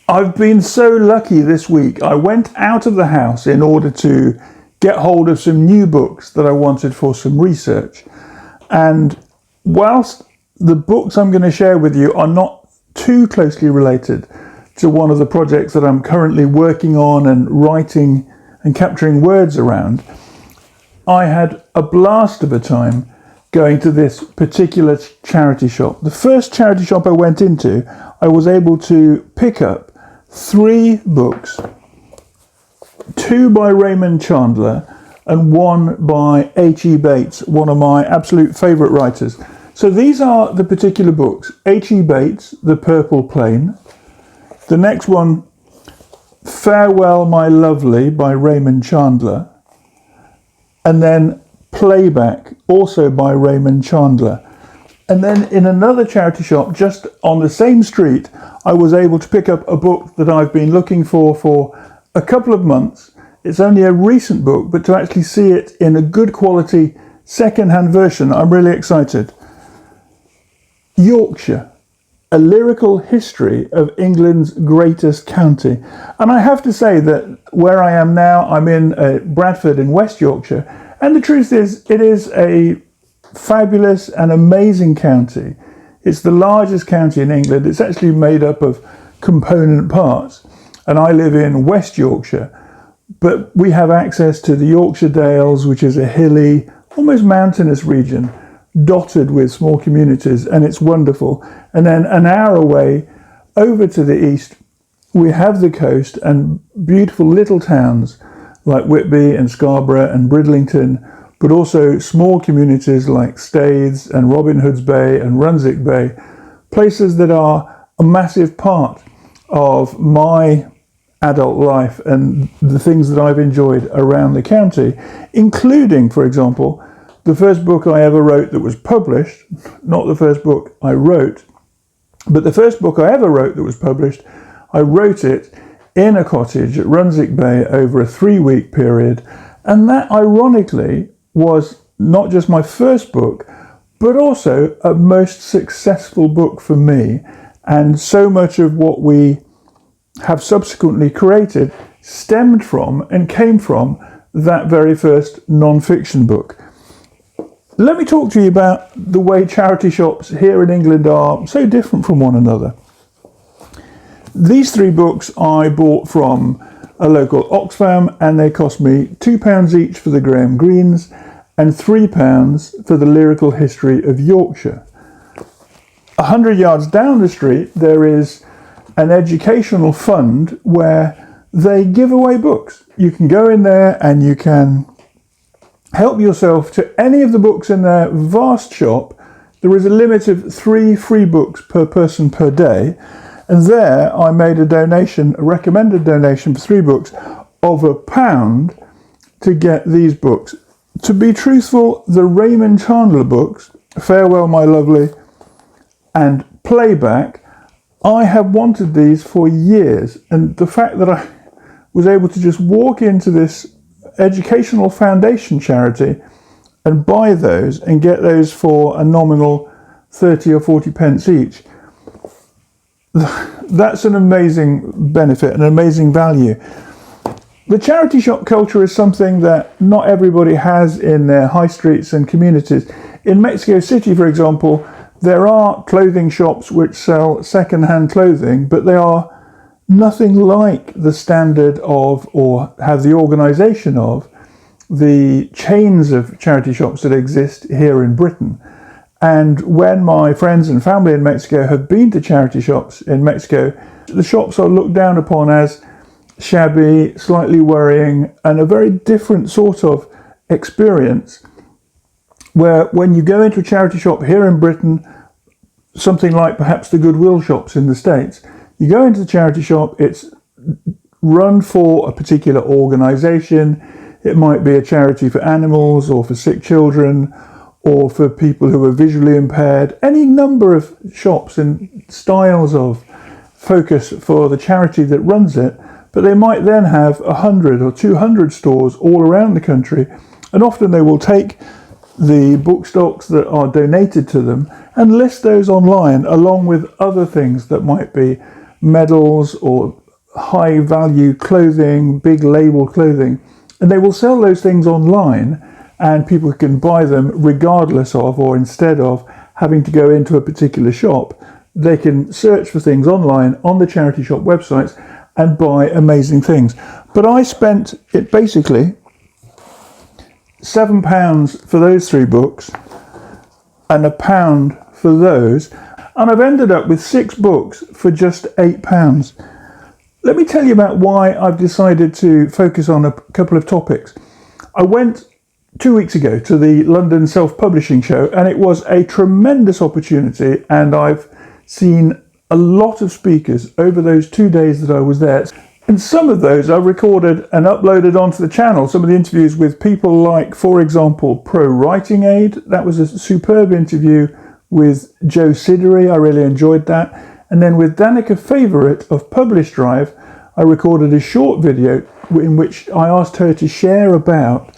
I've been so lucky this week. I went out of the house in order to get hold of some new books that I wanted for some research. And whilst the books I'm going to share with you are not too closely related to one of the projects that I'm currently working on and writing and capturing words around, I had a blast of a time going to this particular charity shop. The first charity shop I went into, I was able to pick up 3 books, 2 by Raymond Chandler and 1 by H.E. Bates, one of my absolute favourite writers. So these are the particular books. H.E. Bates, The Purple Plain. The next one, Farewell My Lovely by Raymond Chandler. And then Playback, also by Raymond Chandler. And then in another charity shop just on the same street, I was able to pick up a book that I've been looking for a couple of months. It's only a recent book, but to actually see it in a good quality second-hand version, I'm really excited. Yorkshire, a lyrical history of England's greatest county. And I have to say that where I am now, I'm in Bradford in West Yorkshire, and the truth is, it is a fabulous and amazing county. It's the largest county in England. It's actually made up of component parts. And I live in West Yorkshire, but we have access to the Yorkshire Dales, which is a hilly, almost mountainous region, dotted with small communities, and it's wonderful. And then an hour away, over to the east, we have the coast and beautiful little towns like Whitby and Scarborough and Bridlington, but also small communities like Staithes and Robin Hood's Bay and Runswick Bay, places that are a massive part of my adult life and the things that I've enjoyed around the county, including, for example, the first book I ever wrote that was published, not the first book I wrote, but the first book I ever wrote that was published. I wrote it in a cottage at Runswick Bay over a 3-week period, and that ironically was not just my first book, but also a most successful book for me. And so much of what we have subsequently created stemmed from and came from that very first non-fiction book. Let me talk to you about the way charity shops here in England are so different from one another. These 3 books I bought from a local Oxfam, and they cost me £2 each for the Graham Greenes and £3 for the Lyrical History of Yorkshire. 100 yards down the street, there is an educational fund where they give away books. You can go in there and you can help yourself to any of the books in their vast shop. There is a limit of 3 free books per person per day. And there I made a donation, a recommended donation for 3 books of £1 to get these books. To be truthful, the Raymond Chandler books, Farewell My Lovely and Playback, I have wanted these for years. And the fact that I was able to just walk into this educational foundation charity and buy those and get those for a nominal 30 or 40 pence each, that's an amazing benefit, an amazing value. The charity shop culture is something that not everybody has in their high streets and communities. In Mexico City, for example, there are clothing shops which sell second-hand clothing, but they are nothing like the standard of, or have the organisation of, the chains of charity shops that exist here in Britain. And when my friends and family in Mexico have been to charity shops in Mexico, the shops are looked down upon as shabby, slightly worrying, and a very different sort of experience. Where when you go into a charity shop here in Britain, something like perhaps the Goodwill shops in the States, you go into the charity shop, it's run for a particular organisation. It might be a charity for animals or for sick children, or for people who are visually impaired, any number of shops and styles of focus for the charity that runs it, but they might then have 100 or 200 stores all around the country, and often they will take the book stocks that are donated to them and list those online along with other things that might be medals or high value clothing, big label clothing, and they will sell those things online, and people can buy them regardless of or instead of having to go into a particular shop. They can search for things online on the charity shop websites and buy amazing things. But I spent it basically £7 for those 3 books and £1 for those, and I've ended up with 6 books for just £8. Let me tell you about why I've decided to focus on a couple of topics. I went 2 weeks ago to the London Self-Publishing Show, and it was a tremendous opportunity, and I've seen a lot of speakers over those 2 days that I was there. And some of those I recorded and uploaded onto the channel. Some of the interviews with people like, for example, Pro Writing Aid. That was a superb interview with Joe Siddery. I really enjoyed that. And then with Danica Favourite of Publish Drive, I recorded a short video in which I asked her to share about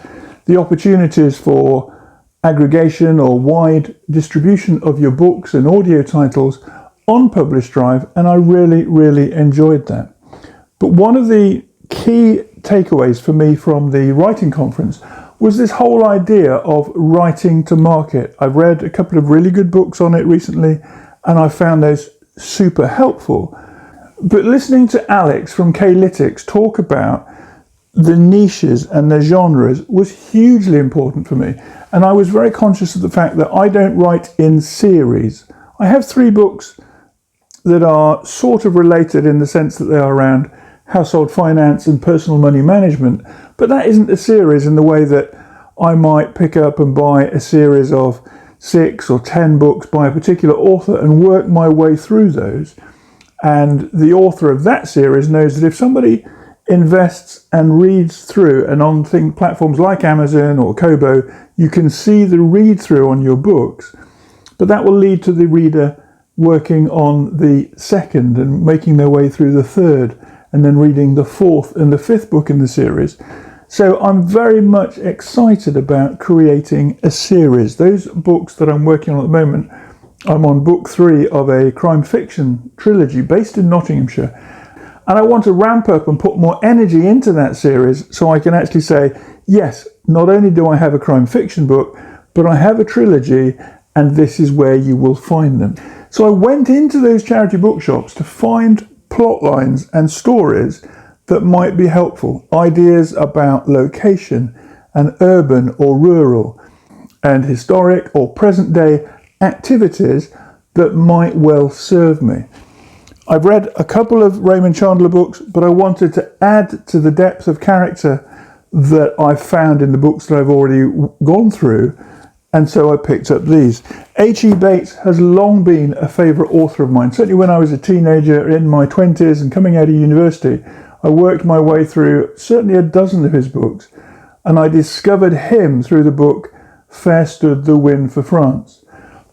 the opportunities for aggregation or wide distribution of your books and audio titles on Publish Drive, and I really, really enjoyed that. But one of the key takeaways for me from the writing conference was this whole idea of writing to market. I've read a couple of really good books on it recently, and I found those super helpful. But listening to Alex from K-Lytics talk about the niches and the genres was hugely important for me. And I was very conscious of the fact that I don't write in series. I have 3 books that are sort of related in the sense that they are around household finance and personal money management, but that isn't a series in the way that I might pick up and buy a series of 6 or 10 books by a particular author and work my way through those. And the author of that series knows that if somebody invests and reads through, and on platforms like Amazon or Kobo, you can see the read through on your books, but that will lead to the reader working on the second and making their way through the third, and then reading the 4th and the 5th book in the series. So I'm very much excited about creating a series. Those books that I'm working on at the moment, I'm on book 3 of a crime fiction trilogy based in Nottinghamshire. And I want to ramp up and put more energy into that series so I can actually say, yes, not only do I have a crime fiction book, but I have a trilogy, and this is where you will find them. So I went into those charity bookshops to find plot lines and stories that might be helpful, ideas about location and urban or rural and historic or present day activities that might well serve me. I've read a couple of Raymond Chandler books, but I wanted to add to the depth of character that I've found in the books that I've already gone through, and so I picked up these. H.E. Bates has long been a favourite author of mine. Certainly when I was a teenager in my 20s and coming out of university, I worked my way through certainly a dozen of his books, and I discovered him through the book Fair Stood the Wind for France.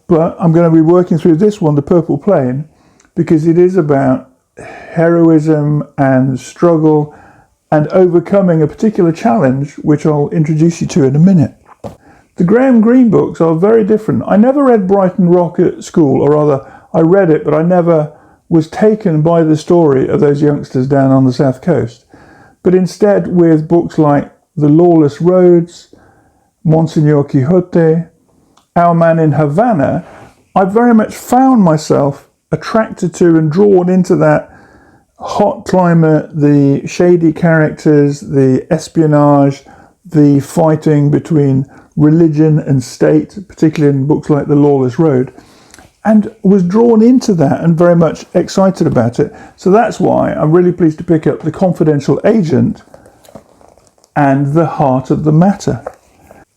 But I'm going to be working through this one, The Purple Plain, because it is about heroism and struggle and overcoming a particular challenge, which I'll introduce you to in a minute. The Graham Greene books are very different. I never read Brighton Rock at school, or rather, I read it, but I never was taken by the story of those youngsters down on the south coast. But instead, with books like The Lawless Roads, Monsignor Quixote, Our Man in Havana, I very much found myself attracted to and drawn into that hot climate, the shady characters, the espionage, the fighting between religion and state, particularly in books like The Lawless Road, and was drawn into that and very much excited about it. So that's why I'm really pleased to pick up The Confidential Agent and The Heart of the Matter.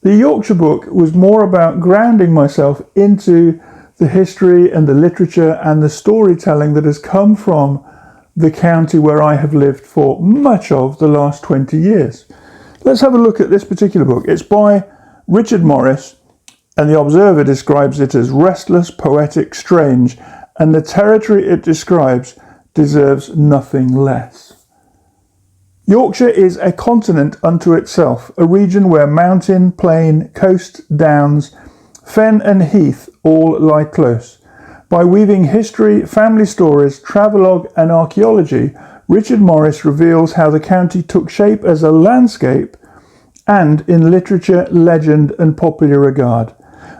The Yorkshire book was more about grounding myself into the history and the literature and the storytelling that has come from the county where I have lived for much of the last 20 years. Let's have a look at this particular book. It's by Richard Morris, and the Observer describes it as restless, poetic, strange, and the territory it describes deserves nothing less. Yorkshire is a continent unto itself, a region where mountain, plain, coast, downs, fen and heath all lie close. By weaving history, family stories, travelogue and archaeology, Richard Morris reveals how the county took shape as a landscape and in literature, legend and popular regard.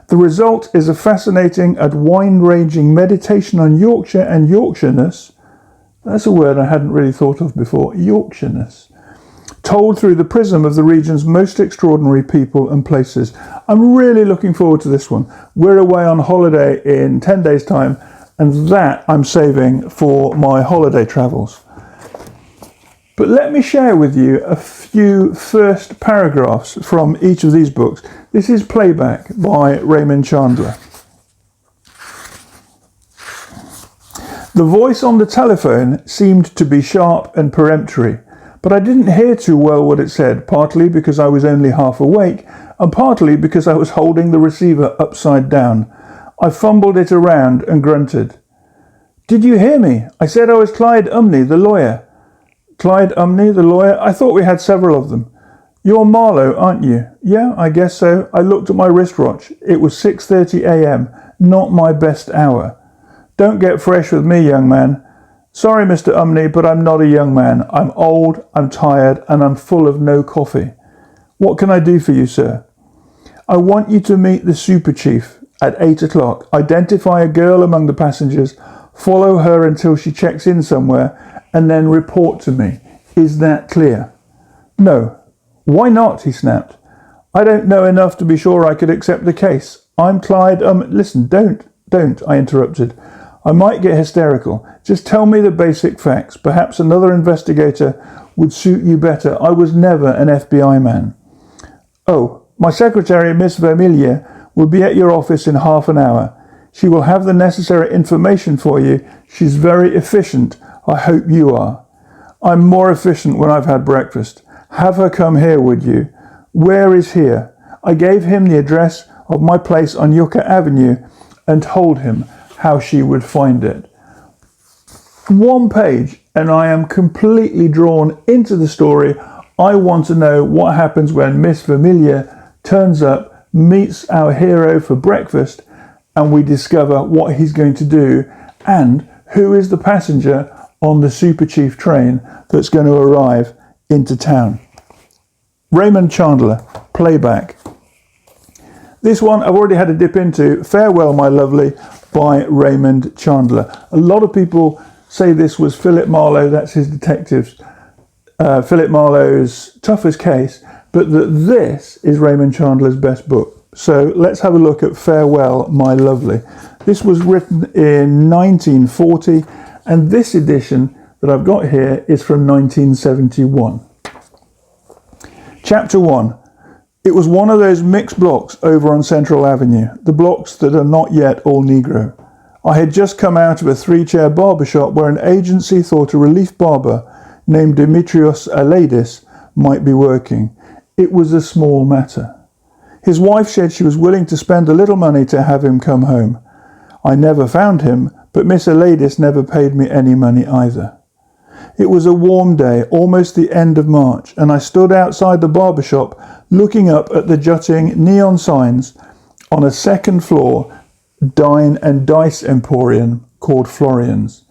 The result is a fascinating and wide-ranging meditation on Yorkshire and Yorkshireness. That's a word I hadn't really thought of before, Yorkshireness. Told through the prism of the region's most extraordinary people and places. I'm really looking forward to this one. We're away on holiday in 10 days' time, and that I'm saving for my holiday travels. But let me share with you a few first paragraphs from each of these books. This is Playback by Raymond Chandler. The voice on the telephone seemed to be sharp and peremptory, but I didn't hear too well what it said, partly because I was only half awake, and partly because I was holding the receiver upside down. I fumbled it around and grunted. "Did you hear me? I said I was Clyde Umney, the lawyer." "Clyde Umney, the lawyer? I thought we had several of them." "You're Marlowe, aren't you?" "Yeah, I guess so." I looked at my wristwatch. It was 6:30 a.m., not my best hour. "Don't get fresh with me, young man." "Sorry, Mr. Umney, but I'm not a young man. I'm old, I'm tired, and I'm full of no coffee." "What can I do for you, sir?" "I want you to meet the super chief at 8 o'clock. Identify a girl among the passengers, follow her until she checks in somewhere, and then report to me. Is that clear?" "No." "Why not?" he snapped. "I don't know enough to be sure I could accept the case. I'm Clyde Listen, don't, I interrupted. I might get hysterical. Just tell me the basic facts. Perhaps another investigator would suit you better. I was never an FBI man." "Oh, my secretary, Miss Vermillier, will be at your office in half an hour. She will have the necessary information for you. She's very efficient. I hope you are." "I'm more efficient when I've had breakfast." "Have her come here, would you?" "Where is here?" I gave him the address of my place on Yucca Avenue and told him how she would find it. One page, and I am completely drawn into the story. I want to know what happens when Miss Vermillier turns up, meets our hero for breakfast, and we discover what he's going to do and who is the passenger on the Super Chief train that's going to arrive into town. Raymond Chandler, Playback. This one I've already had a dip into, Farewell My Lovely by Raymond Chandler. A lot of people say this was Philip Marlowe, that's his detectives, Philip Marlowe's toughest case, but that this is Raymond Chandler's best book. So let's have a look at Farewell My Lovely. This was written in 1940, and this edition that I've got here is from 1971. Chapter 1. It was one of those mixed blocks over on Central Avenue, the blocks that are not yet all Negro. I had just come out of a 3-chair barbershop where an agency thought a relief barber named Demetrios Aladis might be working. It was a small matter. His wife said she was willing to spend a little money to have him come home. I never found him, but Miss Aladis never paid me any money either. It was a warm day, almost the end of March, and I stood outside the barbershop looking up at the jutting neon signs on a second floor dine and dice emporium called Florian's.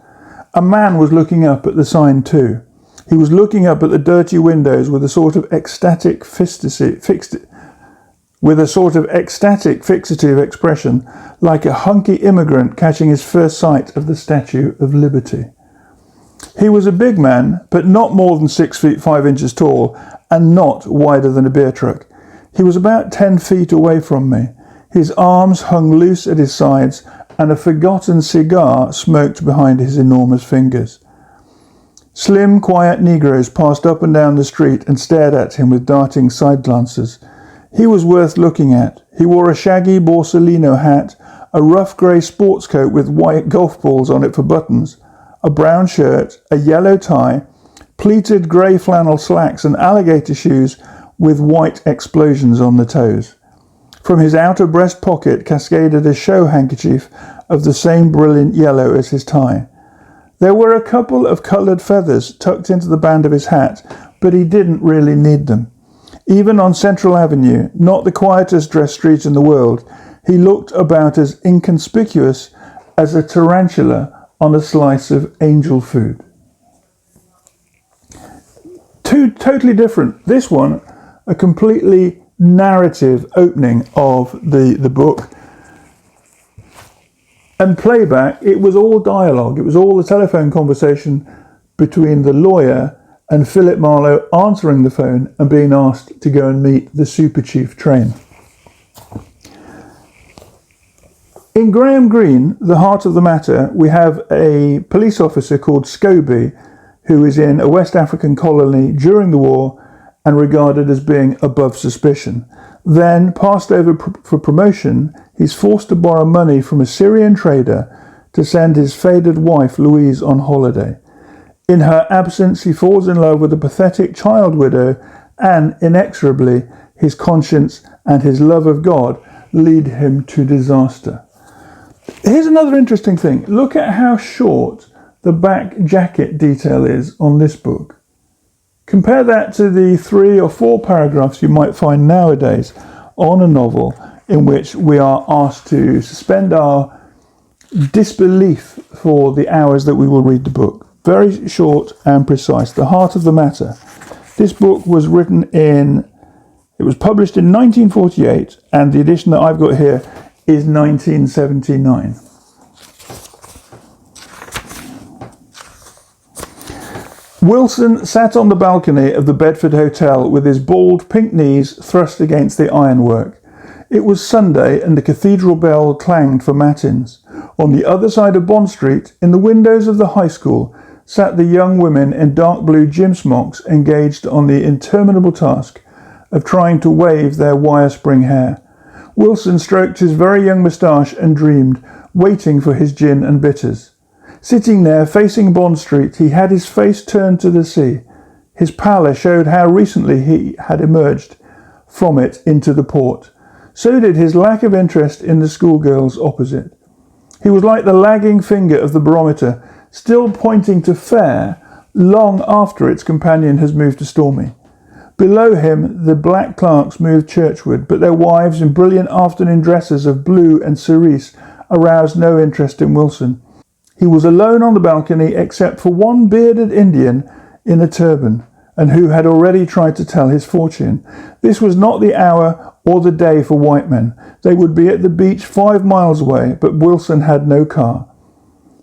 A man was looking up at the sign too. He was looking up at the dirty windows with a sort of ecstatic fixative expression, like a hunky immigrant catching his first sight of the Statue of Liberty. He was a big man, but not more than 6 feet 5 inches tall, and not wider than a beer truck. He was about 10 feet away from me. His arms hung loose at his sides, and a forgotten cigar smoked behind his enormous fingers. Slim, quiet Negroes passed up and down the street and stared at him with darting side glances. He was worth looking at. He wore a shaggy Borsalino hat, a rough grey sports coat with white golf balls on it for buttons, a brown shirt, a yellow tie, pleated grey flannel slacks and alligator shoes with white explosions on the toes. From his outer breast pocket cascaded a show handkerchief of the same brilliant yellow as his tie. There were a couple of coloured feathers tucked into the band of his hat, but he didn't really need them. Even on Central Avenue, not the quietest dressed street in the world, he looked about as inconspicuous as a tarantula on a slice of angel food. Two totally different. This one, a completely narrative opening of the book. And Playback, it was all dialogue. It was all a telephone conversation between the lawyer and Philip Marlowe answering the phone and being asked to go and meet the Super Chief train. In Graham Greene, The Heart of the Matter, we have a police officer called Scobie, who is in a West African colony during the war and regarded as being above suspicion. Then, passed over for promotion, he's forced to borrow money from a Syrian trader to send his faded wife Louise on holiday. In her absence, he falls in love with a pathetic child widow, and inexorably, his conscience and his love of God lead him to disaster. Here's another interesting thing. Look at how short the back jacket detail is on this book. Compare that to the 3 or 4 paragraphs you might find nowadays on a novel in which we are asked to suspend our disbelief for the hours that we will read the book. Very short and precise. The Heart of the Matter. This book was published in 1948, and the edition that I've got here is 1979. Wilson sat on the balcony of the Bedford Hotel with his bald pink knees thrust against the ironwork. It was Sunday and the cathedral bell clanged for matins. On the other side of Bond Street, in the windows of the high school, sat the young women in dark blue gym smocks engaged on the interminable task of trying to wave their wire spring hair. Wilson stroked his very young moustache and dreamed, waiting for his gin and bitters. Sitting there, facing Bond Street, he had his face turned to the sea. His pallor showed how recently he had emerged from it into the port. So did his lack of interest in the schoolgirls opposite. He was like the lagging finger of the barometer, still pointing to fair, long after its companion has moved to stormy. Below him, the black clerks moved churchward, but their wives in brilliant afternoon dresses of blue and cerise aroused no interest in Wilson. He was alone on the balcony except for one bearded Indian in a turban, and who had already tried to tell his fortune. This was not the hour or the day for white men. They would be at the beach 5 miles away, but Wilson had no car.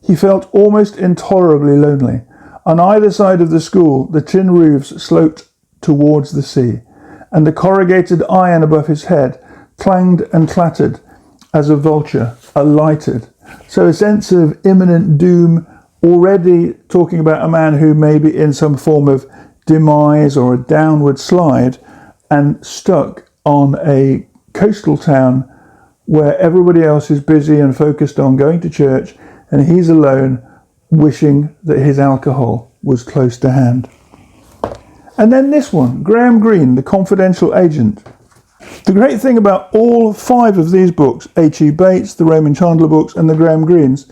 He felt almost intolerably lonely. On either side of the school, the tin roofs sloped towards the sea, and the corrugated iron above his head clanged and clattered as a vulture alighted. So a sense of imminent doom, already talking about a man who may be in some form of demise or a downward slide, and stuck on a coastal town where everybody else is busy and focused on going to church, and he's alone wishing that his alcohol was close to hand. And then this one, Graham Greene, The Confidential Agent. The great thing about all 5 of these books, H.E. Bates, the Raymond Chandler books, and the Graham Greenes,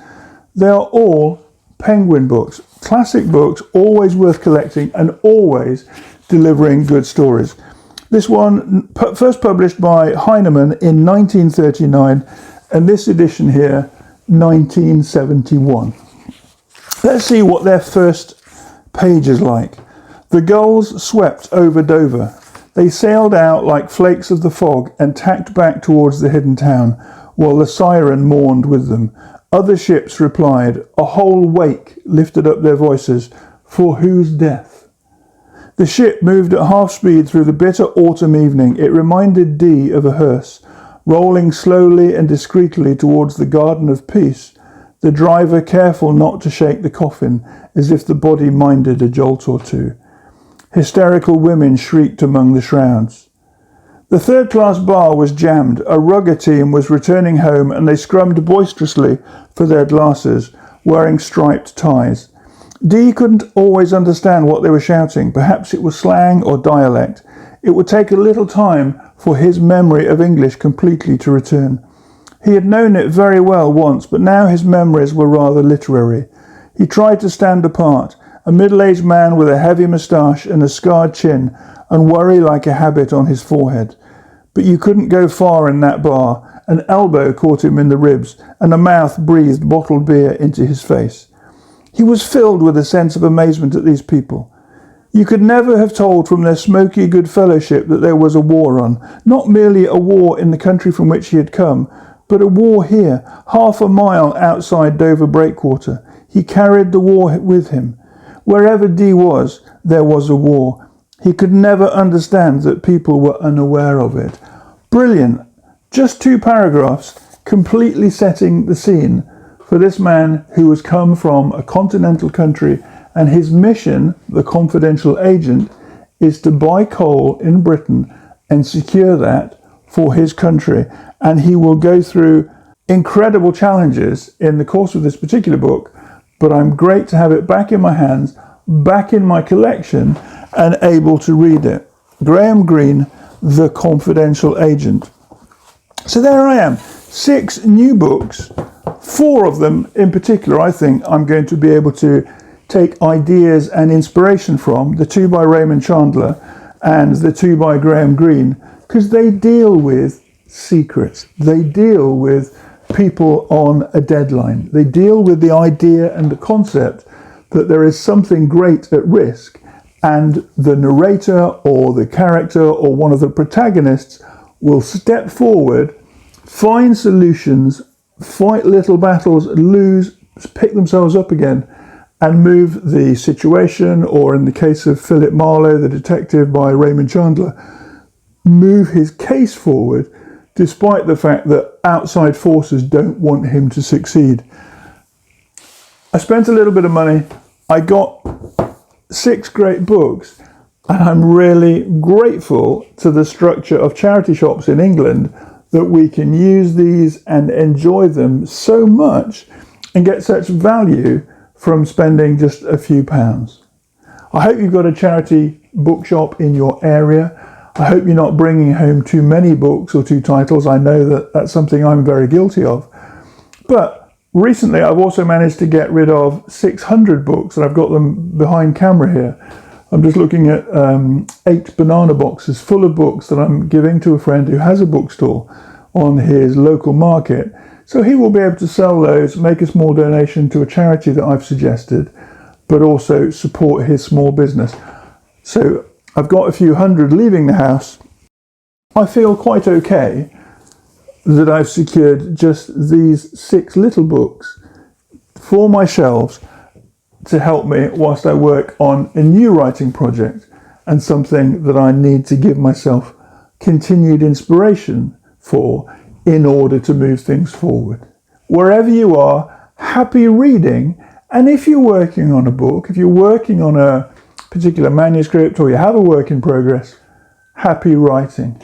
they are all Penguin books, classic books, always worth collecting and always delivering good stories. This one, first published by Heinemann in 1939, and this edition here, 1971. Let's see what their first page is like. The gulls swept over Dover. They sailed out like flakes of the fog and tacked back towards the hidden town, while the siren mourned with them. Other ships replied. A whole wake lifted up their voices. For whose death? The ship moved at half speed through the bitter autumn evening. It reminded Dee of a hearse, rolling slowly and discreetly towards the garden of peace, the driver careful not to shake the coffin, as if the body minded a jolt or two. Hysterical women shrieked among the shrouds. The third-class bar was jammed. A rugger team was returning home, and they scrummed boisterously for their glasses, wearing striped ties. Dee couldn't always understand what they were shouting. Perhaps it was slang or dialect. It would take a little time for his memory of English completely to return. He had known it very well once, but now his memories were rather literary. He tried to stand apart, a middle-aged man with a heavy moustache and a scarred chin, and worry like a habit on his forehead. But you couldn't go far in that bar, an elbow caught him in the ribs, and a mouth breathed bottled beer into his face. He was filled with a sense of amazement at these people. You could never have told from their smoky good fellowship that there was a war on, not merely a war in the country from which he had come, but a war here, half a mile outside Dover Breakwater. He carried the war with him. Wherever Dee was, there was a war. He could never understand that people were unaware of it. Brilliant. Just 2 paragraphs, completely setting the scene for this man who has come from a continental country, and his mission, the confidential agent, is to buy coal in Britain and secure that for his country. And he will go through incredible challenges in the course of this particular book, but I'm great to have it back in my hands, back in my collection, and able to read it. Graham Greene, The Confidential Agent. So there I am, 6 new books, 4 of them in particular I think I'm going to be able to take ideas and inspiration from, the 2 by Raymond Chandler and the 2 by Graham Greene, because they deal with secrets. They deal with people on a deadline. They deal with the idea and the concept that there is something great at risk, and the narrator or the character or one of the protagonists will step forward, find solutions, fight little battles, lose, pick themselves up again, and move the situation, or in the case of Philip Marlowe, the detective by Raymond Chandler, move his case forward despite the fact that outside forces don't want him to succeed. I spent a little bit of money. I got 6 great books, and I'm really grateful to the structure of charity shops in England that we can use these and enjoy them so much and get such value from spending just a few pounds. I hope you've got a charity bookshop in your area. I hope you're not bringing home too many books or 2 titles. I know that that's something I'm very guilty of. But recently I've also managed to get rid of 600 books, and I've got them behind camera here. I'm just looking at 8 banana boxes full of books that I'm giving to a friend who has a bookstore on his local market. So he will be able to sell those, make a small donation to a charity that I've suggested, but also support his small business. So I've got a few hundred leaving the house. I feel quite okay that I've secured just these 6 little books for my shelves to help me whilst I work on a new writing project, and something that I need to give myself continued inspiration for in order to move things forward. Wherever you are, happy reading. And if you're working on a book, if you're working on a particular manuscript, or you have a work in progress, happy writing.